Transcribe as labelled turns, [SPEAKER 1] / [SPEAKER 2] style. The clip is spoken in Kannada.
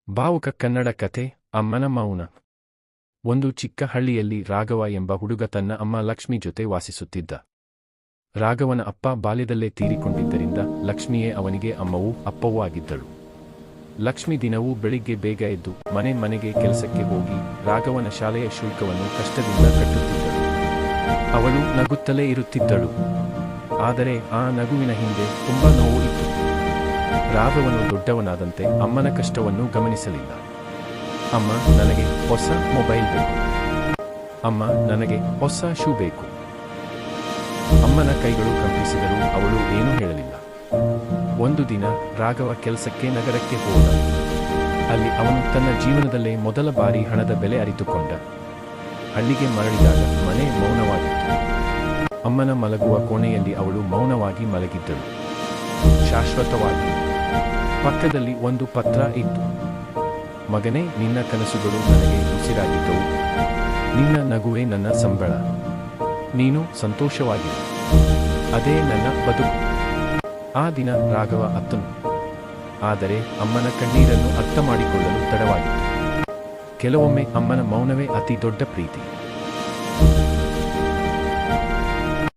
[SPEAKER 1] ಭಾವುಕ ಕನ್ನಡ ಕಥೆ ಅಮ್ಮನ ಮೌನ. ಒಂದು ಚಿಕ್ಕ ಹಳ್ಳಿಯಲ್ಲಿ ರಾಘವ ಎಂಬ ಹುಡುಗ ತನ್ನ ಅಮ್ಮ ಲಕ್ಷ್ಮಿ ಜೊತೆ ವಾಸಿಸುತ್ತಿದ್ದ. ರಾಘವನ ಅಪ್ಪ ಬಾಲ್ಯದಲ್ಲೇ ತೀರಿಕೊಂಡಿದ್ದರಿಂದ ಲಕ್ಷ್ಮಿಯೇ ಅವನಿಗೆ ಅಮ್ಮವೂ ಅಪ್ಪವೂ ಆಗಿದ್ದಳು. ಲಕ್ಷ್ಮಿ ದಿನವೂ ಬೆಳಿಗ್ಗೆ ಬೇಗ ಎದ್ದು ಮನೆಗೆ ಕೆಲಸಕ್ಕೆ ಹೋಗಿ ರಾಘವನ ಶಾಲೆಯ ಶುಲ್ಕವನ್ನು ಕಷ್ಟದಿಂದ ಕಟ್ಟುತ್ತಿದ್ದಳು. ಅವಳು ನಗುತ್ತಲೇ ಇರುತ್ತಿದ್ದಳು. ಆದರೆ ಆ ನಗುವಿನ ಹಿಂದೆ ತುಂಬ ನೋವು ಇತ್ತು. ರಾಘವನು ದೊಡ್ಡವನಾದಂತೆ ಅಮ್ಮನ ಕಷ್ಟವನ್ನು ಗಮನಿಸಲಿಲ್ಲ. ಅಮ್ಮ, ನನಗೆ ಹೊಸ ಮೊಬೈಲ್ ಬೇಕು. ಅಮ್ಮ, ನನಗೆ ಹೊಸ ಶೂ ಬೇಕು. ಅಮ್ಮನ ಕೈಗಳು ಕಂಪಿಸಿದರೂ ಅವಳು ಏನೂ ಹೇಳಲಿಲ್ಲ. ಒಂದು ದಿನ ರಾಘವ ಕೆಲಸಕ್ಕೆ ನಗರಕ್ಕೆ ಹೋದ. ಅಲ್ಲಿ ಅವನು ತನ್ನ ಜೀವನದಲ್ಲೇ ಮೊದಲ ಬಾರಿ ಹಣದ ಬೆಲೆ ಅರಿತುಕೊಂಡ. ಹಳ್ಳಿಗೆ ಮರಳಿದಾಗ ಮನೆ ಮೌನವಾಗಿತ್ತು. ಅಮ್ಮನ ಮಲಗುವ ಕೋಣೆಯಲ್ಲಿ ಅವಳು ಮೌನವಾಗಿ ಮಲಗಿದ್ದಳು, ಶಾಶ್ವತವಾಗಿ. ಪಕ್ಕದಲ್ಲಿ ಒಂದು ಪತ್ರ ಇತ್ತು. ಮಗನೇ, ನಿನ್ನ ಕನಸುಗಳು ನನಗೆ ಉಸಿರಾಗಿದ್ದವು. ನಿನ್ನ ನಗುವೇ ನನ್ನ ಸಂಬಳ. ನೀನು ಸಂತೋಷವಾಗಿರು. ಅದೇ ನನ್ನ ಬದುಕು. ಆ ದಿನ ರಾಘವ ಅತ್ತನು. ಆದರೆ ಅಮ್ಮನ ಕಣ್ಣೀರನ್ನು ಅರ್ಥ ಮಾಡಿಕೊಳ್ಳಲು ತಡವಾಗಿತ್ತು. ಕೆಲವೊಮ್ಮೆ ಅಮ್ಮನ ಮೌನವೇ ಅತಿ ದೊಡ್ಡ ಪ್ರೀತಿ.